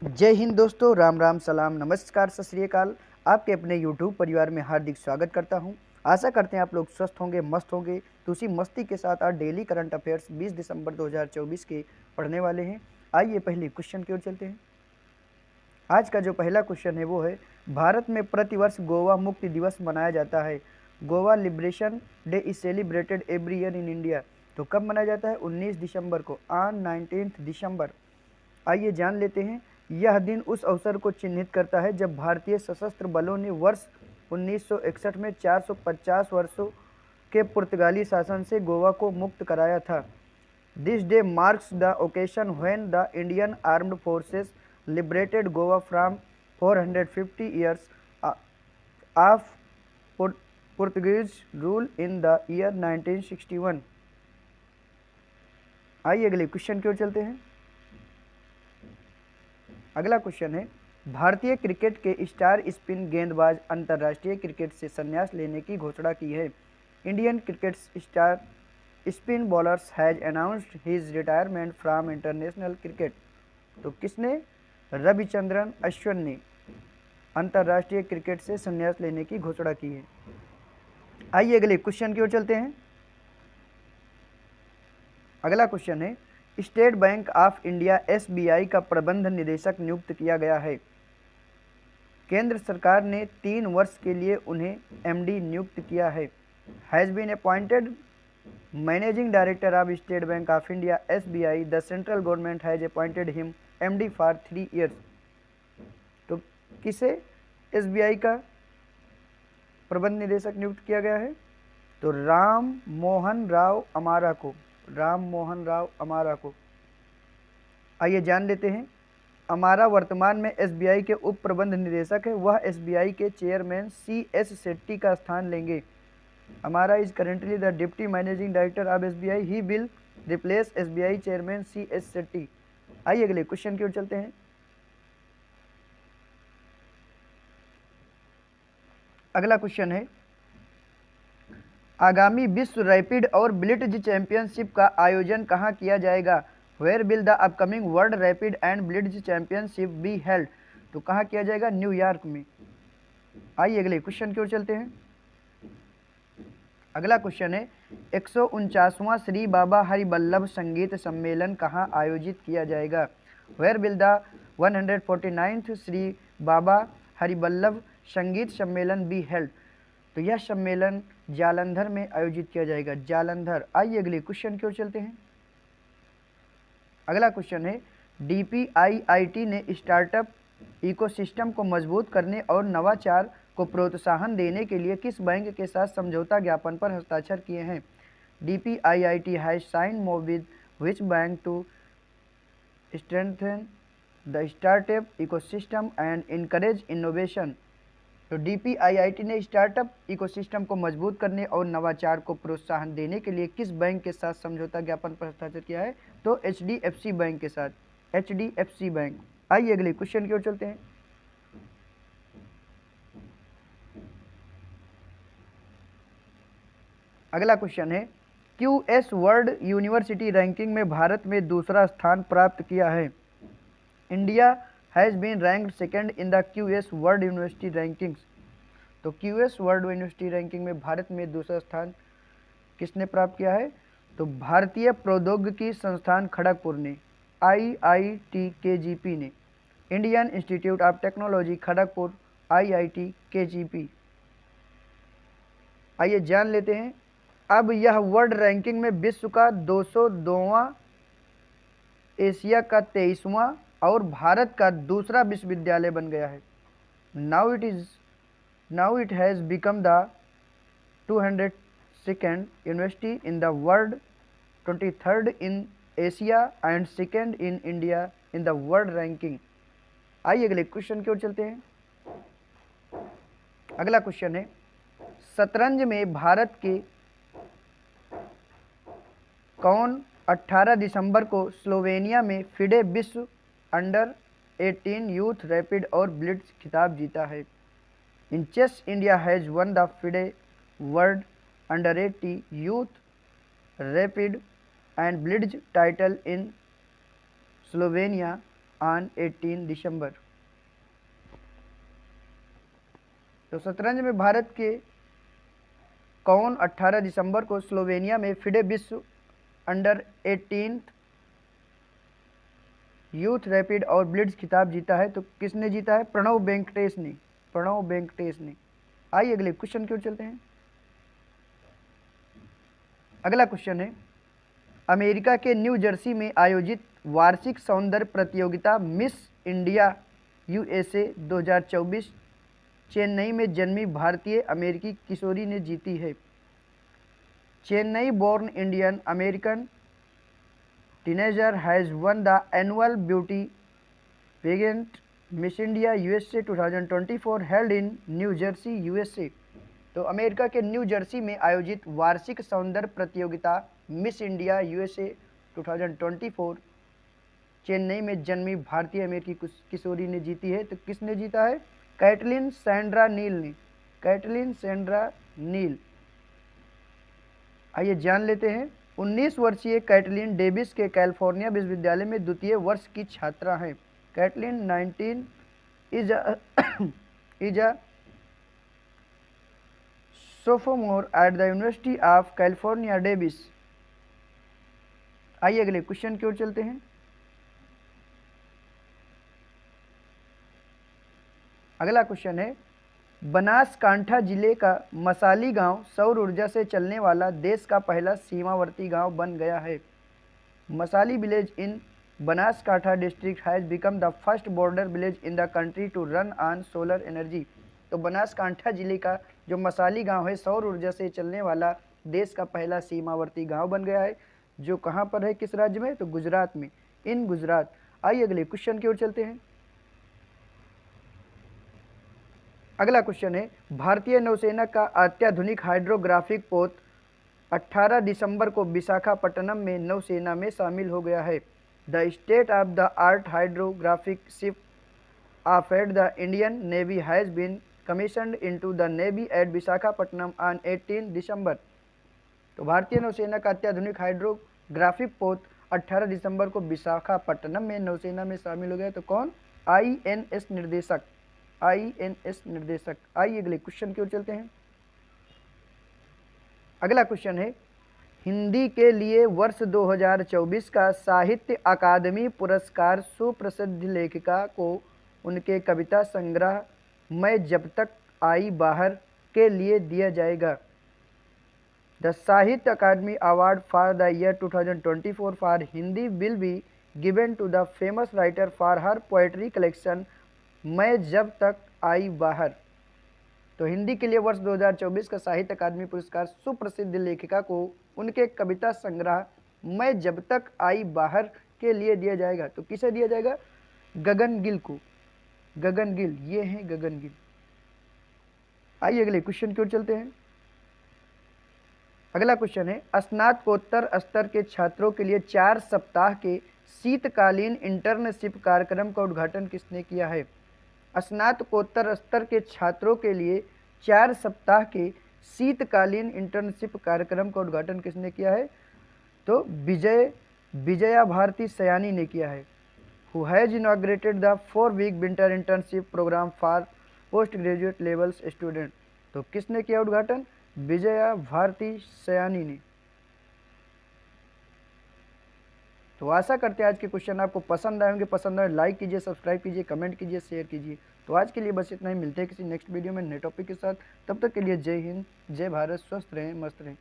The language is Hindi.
जय हिंद दोस्तों, राम राम, सलाम, नमस्कार, सत श्री अकाल। आपके अपने यूट्यूब परिवार में हार्दिक स्वागत करता हूं। आशा करते हैं आप लोग स्वस्थ होंगे, मस्त होंगे। तो उसी मस्ती के साथ आज डेली करंट अफेयर्स 20 दिसंबर 2024 के पढ़ने वाले हैं। आइए पहले क्वेश्चन की ओर चलते हैं। आज का जो पहला क्वेश्चन है वो है, भारत में प्रतिवर्ष गोवा मुक्ति दिवस मनाया जाता है। Goa liberation day is celebrated every year in India. तो कब मनाया जाता है? 19 दिसंबर को, ऑन 19 दिसंबर। आइए जान लेते हैं। यह दिन उस अवसर को चिन्हित करता है जब भारतीय सशस्त्र बलों ने वर्ष 1961 में 450 वर्षों के पुर्तगाली शासन से गोवा को मुक्त कराया था। This day marks the occasion when the Indian armed forces liberated Goa from 450 years of Portuguese rule in the year 1961। आइए अगले क्वेश्चन की ओर चलते हैं। अगला क्वेश्चन है, भारतीय क्रिकेट के स्टार स्पिन गेंदबाज अंतर्राष्ट्रीय क्रिकेट से संन्यास लेने की घोषणा की है। Indian cricket star spin bowlers has announced his retirement from international cricket. तो किसने? रविचंद्रन अश्विन ने अंतर्राष्ट्रीय क्रिकेट से संन्यास लेने की घोषणा की है। आइए अगले क्वेश्चन की ओर चलते हैं। अगला क्वेश्चन है, state Bank of India SBI का प्रबंध निदेशक नियुक्त किया गया है। केंद्र सरकार ने 3 वर्ष के लिए उन्हें एमडी नियुक्त किया है। Has been appointed managing director of State Bank of India SBI. The central government has appointed him MD for 3 years. तो किसे एसबीआई का प्रबंध निदेशक नियुक्त किया गया है? तो राम मोहन राव अमारा को, राम मोहन राव अमारा को। आइए जान लेते हैं। अमारा वर्तमान में एसबीआई के उप प्रबंध निदेशक है। वह एसबीआई के चेयरमैन सीएस शेट्टी का स्थान लेंगे। अमारा is currently the deputy managing director of SBI. He will replace SBI chairman CS Shetty. आइए अगले क्वेश्चन की ओर चलते हैं। अगला क्वेश्चन है, आगामी विश्व रैपिड और ब्लिट्ज चैंपियनशिप का आयोजन कहाँ किया जाएगा? Where will the upcoming world rapid and blitz championship be held? तो कहाँ किया जाएगा? न्यूयॉर्क में। आइए अगले क्वेश्चन की ओर चलते हैं। अगला क्वेश्चन है, 149वां श्री बाबा हरिवल्लभ संगीत सम्मेलन कहाँ आयोजित किया जाएगा? Where will the 149th Shri Baba Harivallabh Sangeet Sammelan B held? तो यह सम्मेलन जालंधर में आयोजित किया जाएगा, जालंधर। आइए अगले क्वेश्चन की ओर चलते हैं। अगला क्वेश्चन है, डीपीआईआईटी ने स्टार्टअप इकोसिस्टम को मजबूत करने और नवाचार को प्रोत्साहन देने के लिए किस बैंक के साथ समझौता ज्ञापन पर हस्ताक्षर किए हैं? DPIIT has signed mob with which bank to strengthen the startup ecosystem and encourage innovation. तो डीपीआईआईटी ने स्टार्टअप इकोसिस्टम को मजबूत करने और नवाचार को प्रोत्साहन देने के लिए किस बैंक के साथ समझौता ज्ञापन पर हस्ताक्षर किया है? तो एचडीएफसी बैंक के साथ, एचडीएफसी बैंक। आइए अगले क्वेश्चन की ओर चलते हैं। अगला क्वेश्चन है, क्यूएस वर्ल्ड यूनिवर्सिटी रैंकिंग में भारत में दूसरा स्थान प्राप्त किया है। India has been ranked second in the QS world university rankings. तो क्यूएस वर्ल्ड यूनिवर्सिटी रैंकिंग में भारत में दूसरा स्थान किसने प्राप्त किया है? तो भारतीय प्रौद्योगिकी संस्थान खड़गपुर ने, आईआईटी केजीपी ने, Indian institute of technology Kharagpur, IIT KGP. आइए जान लेते हैं। अब यह वर्ल्ड रैंकिंग में विश्व का 202वां, एशिया का 23वां और भारत का दूसरा विश्वविद्यालय बन गया है। Now it has become the 202nd university in the world, 23rd in Asia and second in India in the world ranking. आइए अगले क्वेश्चन की ओर चलते हैं। अगला क्वेश्चन है, शतरंज में भारत के कौन 18 दिसंबर को स्लोवेनिया में फिडे विश्व अंडर 18 यूथ रैपिड और ब्लिट्ज खिताब जीता है? In chess India has won the FIDE world under 80 youth rapid and blitz title in Slovenia on 18 December. तो शतरंज में भारत के कौन 18 दिसंबर को स्लोवेनिया में फिडे विश्व अंडर 18 यूथ रैपिड और ब्लिट्ज खिताब जीता है? तो किसने जीता है? प्रणव वेंकटेश ने। प्रणव वेंकटेश ने। आइए अगले क्वेश्चन की ओर चलते हैं। अगला क्वेश्चन है, अमेरिका के न्यू जर्सी में आयोजित वार्षिक सौंदर्य प्रतियोगिता मिस इंडिया यूएसए 2024 चेन्नई में जन्मी भारतीय अमेरिकी किशोरी ने जीती है। Chennai born Indian American teenager has won the annual beauty pageant Miss India USA 2024 held in New Jersey USA. तो अमेरिका के न्यू जर्सी में आयोजित वार्षिक सौंदर्य प्रतियोगिता मिस इंडिया यूएसए 2024 चेन्नई में जन्मी भारतीय अमेरिकी किशोरी ने जीती है। तो किसने जीता है? कैटलिन सैंड्रा नील ने। कैटलिन सैंड्रा नील। आइए जान लेते हैं। 19 वर्षीय कैटलिन डेविस के कैलिफोर्निया विश्वविद्यालय में द्वितीय वर्ष की छात्रा हैं। Caitlin 19 is a sophomore at the University of California Davis. आइए अगले क्वेश्चन की ओर चलते हैं। अगला क्वेश्चन है, बनासकांठा जिले का मसाली गांव सौर ऊर्जा से चलने वाला देश का पहला सीमावर्ती गांव बन गया है। Masali village in Banaskantha district has become the first border village in the country to run on solar energy. तो बनासकांठा जिले का जो मसाली गांव है सौर ऊर्जा से चलने वाला देश का पहला सीमावर्ती गांव बन गया है, जो कहां पर है, किस राज्य में? तो गुजरात में, इन गुजरात। आइए अगले क्वेश्चन की ओर चलते हैं। अगला क्वेश्चन है, भारतीय नौसेना का अत्याधुनिक हाइड्रोग्राफिक पोत 18 दिसंबर को विशाखापट्टनम में नौसेना में शामिल हो गया है। The state of the art hydrographic ship of at the Indian Navy has been commissioned into the navy at Visakhapatnam on 18 December. तो भारतीय नौसेना का अत्याधुनिक हाइड्रोग्राफिक पोत 18 दिसंबर को विशाखापट्टनम में नौसेना में शामिल हो गया। तो कौन? INS निर्देशक। INS निर्देशक। आइए अगले क्वेश्चन की ओर चलते हैं। अगला क्वेश्चन है, हिंदी के लिए वर्ष 2024 का साहित्य अकादमी पुरस्कार सुप्रसिद्ध लेखिका को उनके कविता संग्रह मैं जब तक आई बाहर के लिए दिया जाएगा। The Sahitya Akademi award for the year 2024 for Hindi will be given to the famous writer for her poetry collection Main Jab तक आई बाहर। तो हिंदी के लिए वर्ष 2024 का साहित्य अकादमी पुरस्कार सुप्रसिद्ध लेखिका को उनके कविता संग्रह मैं जब तक आई बाहर के लिए दिया जाएगा। तो किसे दिया जाएगा? गगन गिल को। गगन गिल, ये हैं गगन गिल। आइए अगले क्वेश्चन की ओर चलते हैं। अगला क्वेश्चन है, स्नातकोत्तर स्तर के छात्रों के लिए 4 सप्ताह के शीतकालीन इंटर्नशिप कार्यक्रम का उद्घाटन किसने किया है? स्नातकोत्तर स्तर के छात्रों के लिए 4 सप्ताह के शीतकालीन इंटर्नशिप कार्यक्रम का उद्घाटन किसने किया है? तो विजया भारती सयानी ने किया है। Who has inaugurated the 4-week winter internship program for post-graduate levels student? तो किसने किया उद्घाटन? विजया भारती सयानी ने। तो आशा करते हैं आज के क्वेश्चन आपको पसंद आए होंगे। पसंद आए लाइक कीजिए, सब्सक्राइब कीजिए, कमेंट कीजिए, शेयर कीजिए। तो आज के लिए बस इतना ही। मिलते हैं किसी नेक्स्ट वीडियो में नए टॉपिक के साथ। तब तक के लिए जय हिंद, जय भारत, स्वस्थ रहें, मस्त रहें।